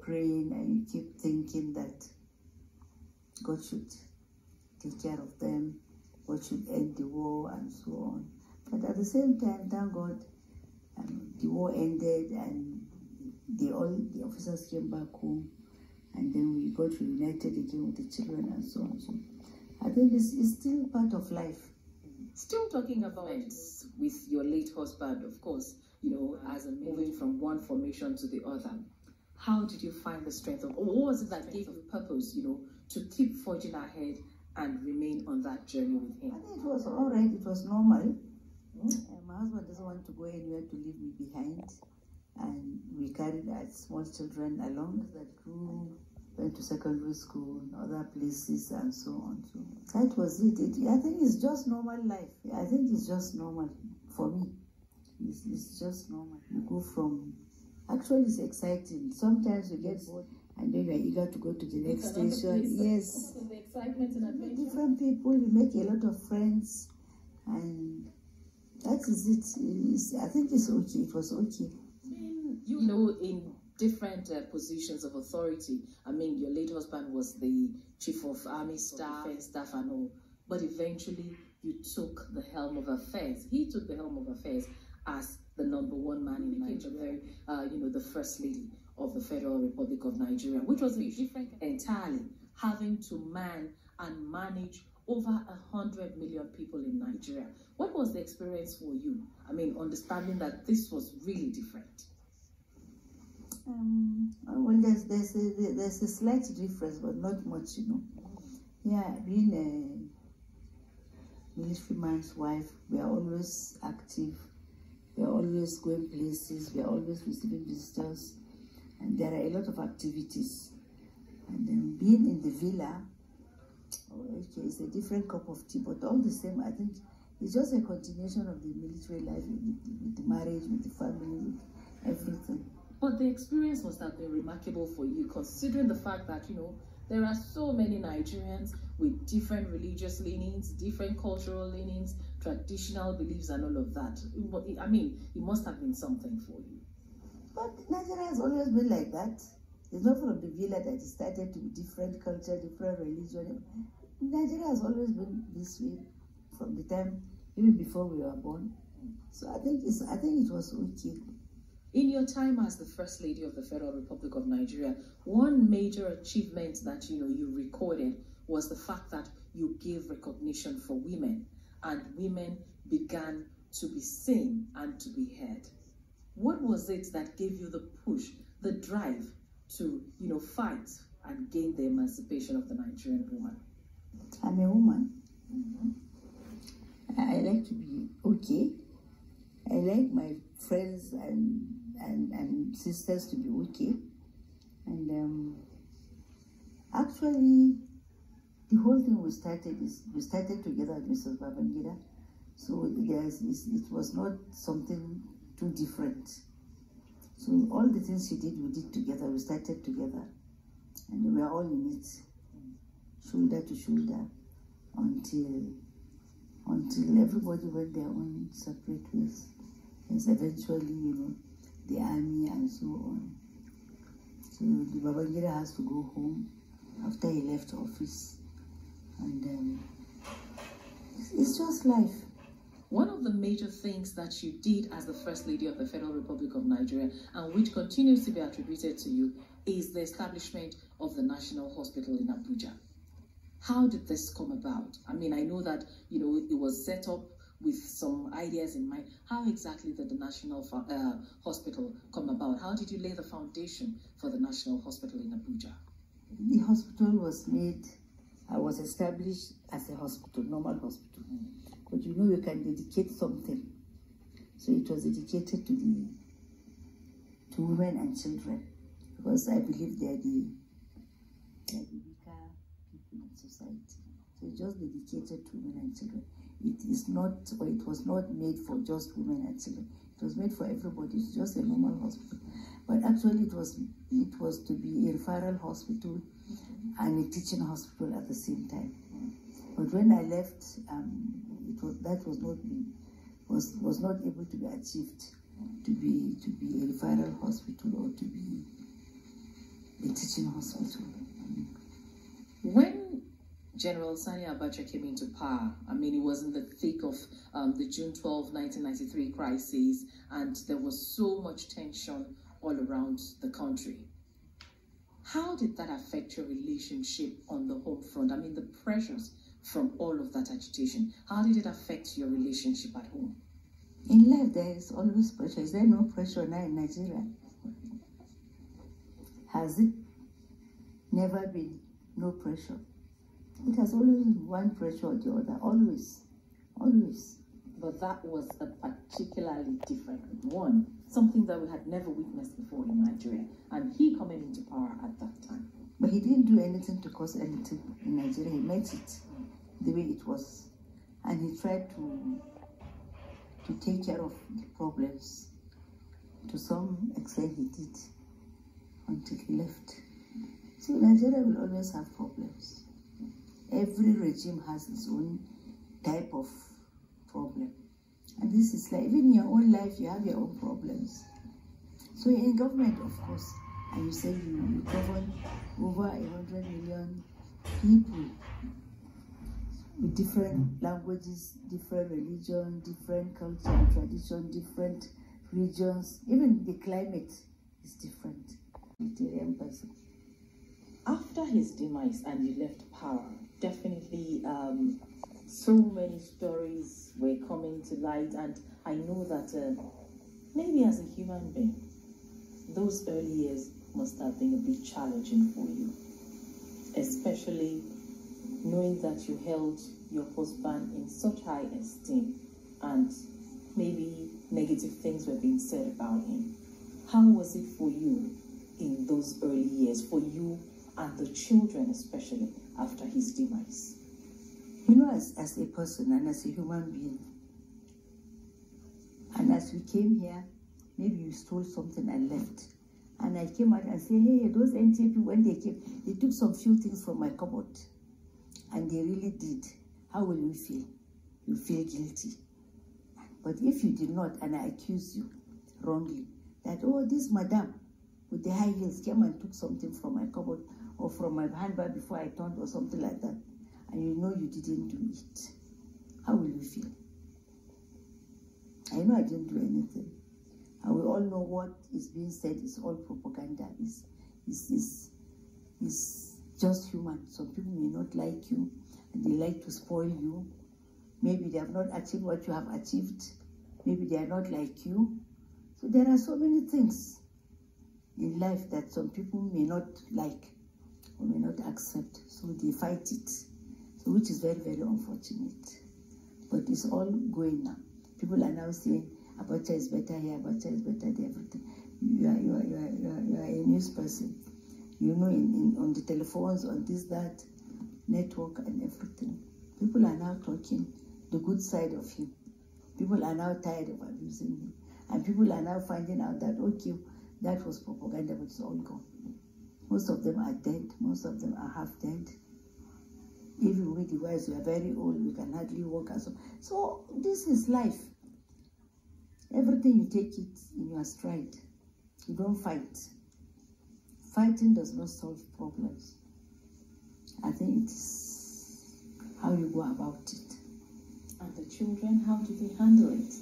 praying and you keep thinking that God should take care of them, God should end the war and so on. But at the same time, thank God, the war ended and the officers came back home, and then we got reunited again with the children and so on. So I think it's still part of life. Still talking about with your late husband, of course, as a moving from one formation to the other, how did you find the strength of, or what was it that gave you purpose, to keep forging ahead and remain on that journey with him? I think it was all right. It was normal. My husband doesn't want to go anywhere to leave me behind, and we carried our small children along that grew, went to secondary school, other places, and so on. So that was it. I think it's just normal life. I think it's just normal for me. It's just normal. You go from, actually it's exciting. Sometimes you get bored and then you're eager to go to the next station. Yes. The excitement and adventure. Different people, you make a lot of friends, and that is it. I think it's okay. It was okay. In different positions of authority. I mean, your late husband was the chief of army staff, defense staff and all, but eventually you took the helm of affairs. He took the helm of affairs as the #1 man in Nigeria, the first lady of the Federal Republic of Nigeria, which was a different entirely, having to man and manage over 100 million people in Nigeria. What was the experience for you? I mean, understanding that this was really different. Well, there's a slight difference, but not much, Yeah, being a military man's wife, we are always active, we are always going places, we are always receiving visitors, and there are a lot of activities. And then being in the villa, okay, it's a different cup of tea, but all the same, I think it's just a continuation of the military life, with the marriage, with the family, with everything. But the experience must have been remarkable for you, considering the fact that, there are so many Nigerians with different religious leanings, different cultural leanings, traditional beliefs and all of that. I mean, it must have been something for you. But Nigeria has always been like that. It's not from the villa that it started to be different culture, different religion. Nigeria has always been this way from the time, even before we were born. So I think it was okay. In your time as the First Lady of the Federal Republic of Nigeria, one major achievement that you recorded was the fact that you gave recognition for women, and women began to be seen and to be heard. What was it that gave you the push, the drive to fight and gain the emancipation of the Nigerian woman? I'm a woman. I like to be okay. I like my friends and sisters to be okay. And actually, the whole thing we started together with Mrs. Babangida. So it was not something too different. So all the things she did, we did together. We started together, and we were all in it, shoulder to shoulder, until everybody went their own separate ways. And eventually, the army and so on. So the Babangida has to go home after he left office, and it's just life. One of the major things that you did as the First Lady of the Federal Republic of Nigeria, and which continues to be attributed to you, is the establishment of the National Hospital in Abuja. How did this come about? I mean, I know that, it was set up with some ideas in mind. How exactly did the National Hospital come about? How did you lay the foundation for the National Hospital in Abuja? The hospital was established as a hospital, normal hospital. But you can dedicate something. So it was dedicated to women and children, because I believe they are the weaker people in society. So it's just dedicated to women and children. It was not made for just women and children. It was made for everybody. It's just a normal hospital. But actually it was to be a referral hospital and a teaching hospital at the same time. But when I left, that was not able to be achieved, to be a referral hospital or to be a teaching hospital. When General Sani Abacha came into power, I mean, it was in the thick of the June 12, 1993 crisis, and there was so much tension all around the country. How did that affect your relationship on the home front? I mean, the pressures from all of that agitation. How did it affect your relationship at home? In life, there is always pressure. Is there no pressure now in Nigeria? Has it never been no pressure? It has always been one pressure or the other. Always. Always. But that was a particularly different one. Something that we had never witnessed before in Nigeria. And he coming into power at that time. But he didn't do anything to cause anything in Nigeria. He met it the way it was. And he tried to take care of the problems. To some extent he did, until he left. See, Nigeria will always have problems. Every regime has its own type of problem. And this is like, even in your own life, you have your own problems. So in government, of course, and you say you govern over 100 million people with different languages, different religion, different culture and tradition, different regions. Even the climate is different. Vegetarian person. After his demise and you left power, definitely so many stories were coming to light, and I know that maybe as a human being, those early years must have been a bit challenging for you, especially knowing that you held your husband in such high esteem and maybe negative things were being said about him. How was it for you in those early years, for you and the children especially after his demise? You know, as a person and as a human being, and as we came here, maybe you stole something and left. And I came out and said, hey, those NTP, when they came, they took some few things from my cupboard. And they really did. How will you feel? You feel guilty. But if you did not, and I accuse you wrongly, that, oh, this madam with the high heels came and took something from my cupboard or from my handbag before I turned or something like that, and you know you didn't do it, how will you feel? I know I didn't do anything. And we all know what is being said is all propaganda, is just human. Some people may not like you, and they like to spoil you. Maybe they have not achieved what you have achieved. Maybe they are not like you. So there are so many things in life that some people may not like or may not accept. So they fight it. So which is very, very unfortunate. But it's all going now. People are now saying, Abacha is better here, Abacha is better there, everything. You are a news person. You know, on the telephones, on this, that, network and everything. People are now talking the good side of him. People are now tired of abusing him. And people are now finding out that, okay, that was propaganda, but it's all gone. Most of them are dead. Most of them are half dead. Even we, the wives, we are very old. We can hardly walk and so. So this is life. Everything you take it in your stride. You don't fight. Fighting does not solve problems. I think it is how you go about it. And the children, how do they handle it?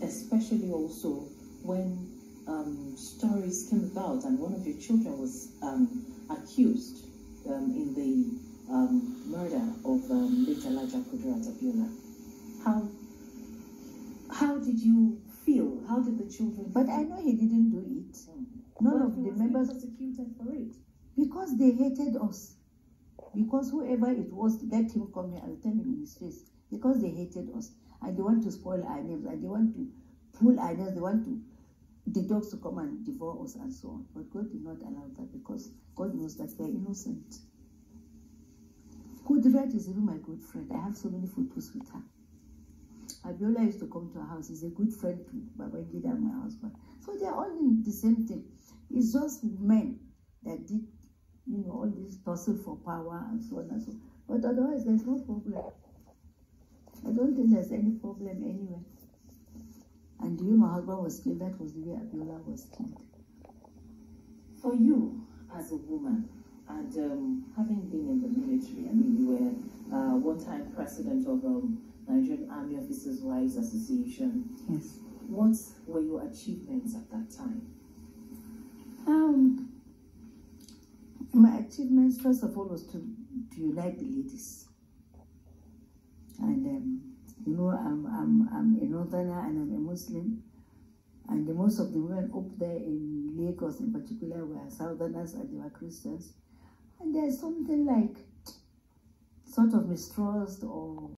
Especially also when stories came about and one of your children was accused in the murder of late Elijah Kudirat Abiola. How did you feel? How did the children? But I know he didn't do it. None of the members prosecuted for it because they hated us. Because whoever it was, let him come here and tell him in his face. Because they hated us and they want to spoil our names and they want to pull our names. They want the dogs to come and devour us and so on. But God did not allow that because God knows that we are innocent. Kudirat is even my good friend. I have so many photos with her. Abiola used to come to our house. He's a good friend to Babangida and my husband. So they are all in the same thing. It's just men that did, you know, all this tussle for power and so on and so on. But otherwise, there's no problem. I don't think there's any problem anywhere. And the way my husband was killed, that was the way Abiola was killed. For you, as a woman, and having been in the military, I mean, you were one-time president of Nigerian Army Officers' Wives Association. Yes. What were your achievements at that time? My achievements, first of all, was to unite the ladies. And you know, I'm a northerner and I'm a Muslim, and most of the women up there in Lagos in particular were southerners and they were Christians. And there's something like sort of mistrust or